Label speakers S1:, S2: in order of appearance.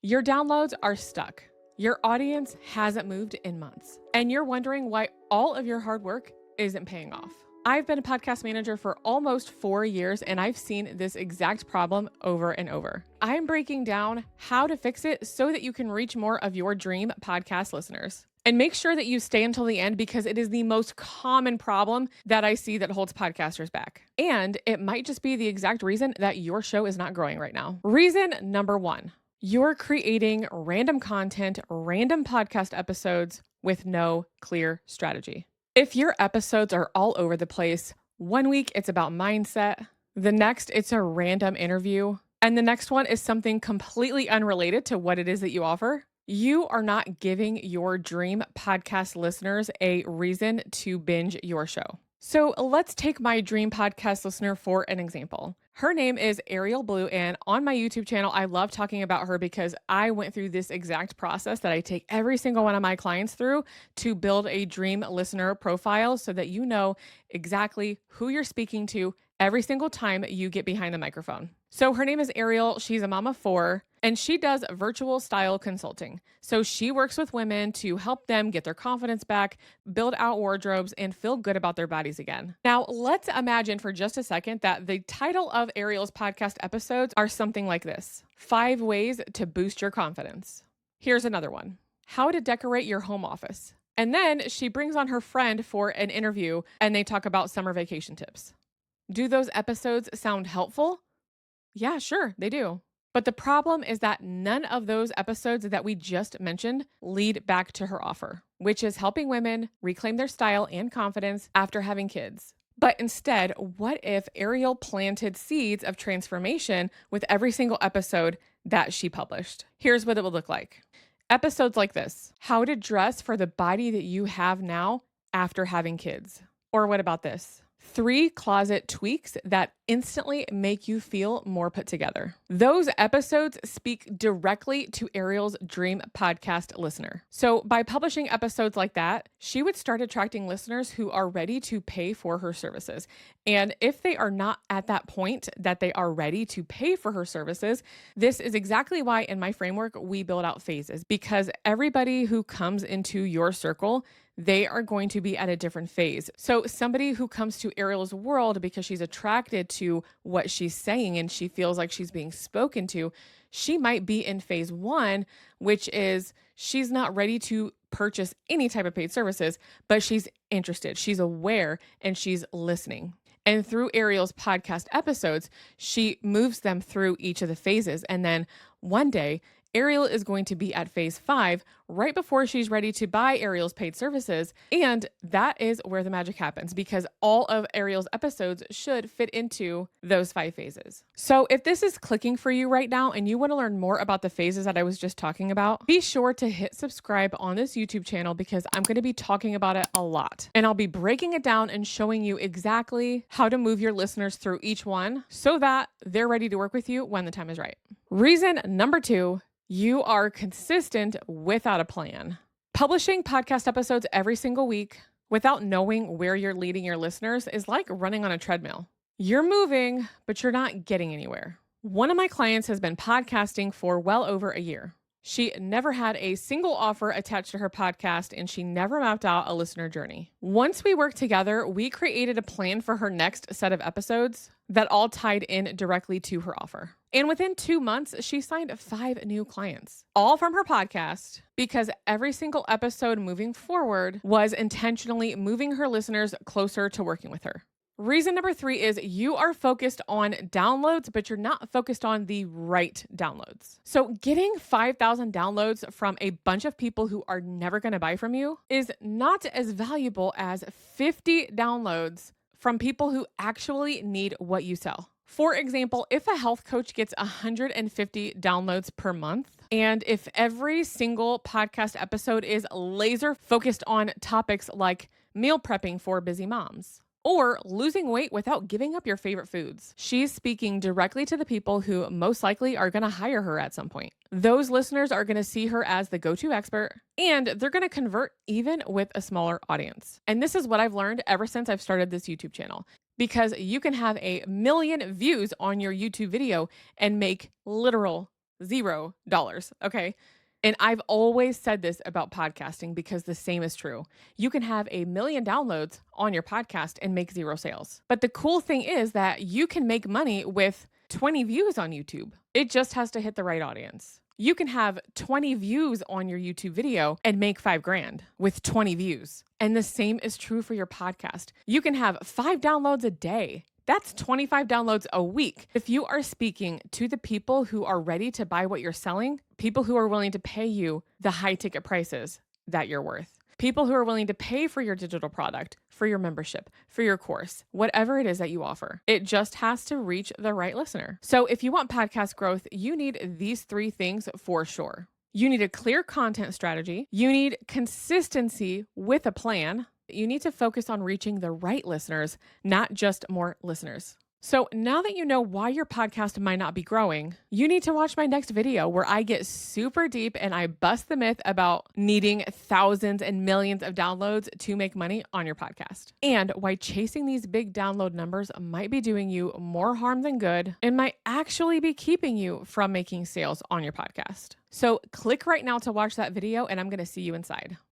S1: Your downloads are stuck. Your audience hasn't moved in months, and you're wondering why all of your hard work isn't paying off. I've been a podcast manager for almost 4 years, and I've seen this exact problem over and over. I'm breaking down how to fix it so that you can reach more of your dream podcast listeners. And make sure that you stay until the end because it is the most common problem that I see that holds podcasters back. And it might just be the exact reason that your show is not growing right now. Reason number 1. You're creating random content, random podcast episodes with no clear strategy. If your episodes are all over the place, one week it's about mindset, the next it's a random interview, and the next one is something completely unrelated to what it is that you offer, you are not giving your dream podcast listeners a reason to binge your show. So let's take my dream podcast listener for an example. Her name is Ariel Blue, and on my YouTube channel, I love talking about her because I went through this exact process that I take every single one of my clients through to build a dream listener profile so that you know exactly who you're speaking to every single time you get behind the microphone. So her name is Ariel. She's a mom of 4, and she does virtual style consulting. So she works with women to help them get their confidence back, build out wardrobes, and feel good about their bodies again. Now, let's imagine for just a second that the title of Ariel's podcast episodes are something like this: 5 ways to boost your confidence. Here's another one: how to decorate your home office. And then she brings on her friend for an interview and they talk about summer vacation tips. Do those episodes sound helpful? Yeah, sure, they do. But the problem is that none of those episodes that we just mentioned lead back to her offer, which is helping women reclaim their style and confidence after having kids. But instead, what if Ariel planted seeds of transformation with every single episode that she published? Here's what it would look like. Episodes like this: how to dress for the body that you have now after having kids. Or what about this? 3 closet tweaks that instantly make you feel more put together. Those episodes speak directly to Ariel's dream podcast listener. So by publishing episodes like that, she would start attracting listeners who are ready to pay for her services. And if they are not at that point that they are ready to pay for her services, this is exactly why in my framework, we build out phases, because everybody who comes into your circle, they are going to be at a different phase. So somebody who comes to Ariel's world because she's attracted to what she's saying and she feels like she's being spoken to, she might be in phase 1, which is she's not ready to purchase any type of paid services, but she's interested, she's aware, and she's listening. And through Ariel's podcast episodes, she moves them through each of the phases. And then one day, Ariel is going to be at phase 5 right before she's ready to buy Ariel's paid services. And that is where the magic happens, because all of Ariel's episodes should fit into those 5 phases. So if this is clicking for you right now and you want to learn more about the phases that I was just talking about, be sure to hit subscribe on this YouTube channel because I'm going to be talking about it a lot. And I'll be breaking it down and showing you exactly how to move your listeners through each one so that they're ready to work with you when the time is right. Reason number 2: you are consistent without a plan. Publishing podcast episodes every single week without knowing where you're leading your listeners is like running on a treadmill. You're moving, but you're not getting anywhere. One of my clients has been podcasting for well over a year. She never had a single offer attached to her podcast, and she never mapped out a listener journey. Once we worked together, we created a plan for her next set of episodes that all tied in directly to her offer. And within 2 months, she signed 5 new clients, all from her podcast, because every single episode moving forward was intentionally moving her listeners closer to working with her. Reason number 3 is you are focused on downloads, but you're not focused on the right downloads. So getting 5,000 downloads from a bunch of people who are never going to buy from you is not as valuable as 50 downloads from people who actually need what you sell. For example, if a health coach gets 150 downloads per month, and if every single podcast episode is laser focused on topics like meal prepping for busy moms, or losing weight without giving up your favorite foods, she's speaking directly to the people who most likely are going to hire her at some point. Those listeners are going to see her as the go-to expert, and they're going to convert even with a smaller audience. And this is what I've learned ever since I've started this YouTube channel, because you can have 1 million views on your YouTube video and make literal $0. Okay. And I've always said this about podcasting because the same is true. You can have 1 million downloads on your podcast and make 0 sales. But the cool thing is that you can make money with 20 views on YouTube. It just has to hit the right audience. You can have 20 views on your YouTube video and make $5,000 with 20 views. And the same is true for your podcast. You can have 5 downloads a day. That's 25 downloads a week. If you are speaking to the people who are ready to buy what you're selling, people who are willing to pay you the high ticket prices that you're worth, people who are willing to pay for your digital product, for your membership, for your course, whatever it is that you offer, it just has to reach the right listener. So if you want podcast growth, you need these 3 things for sure. You need a clear content strategy. You need consistency with a plan. You need to focus on reaching the right listeners, not just more listeners. So now that you know why your podcast might not be growing, you need to watch my next video where I get super deep and I bust the myth about needing thousands and millions of downloads to make money on your podcast, and why chasing these big download numbers might be doing you more harm than good and might actually be keeping you from making sales on your podcast. So click right now to watch that video, and I'm going to see you inside.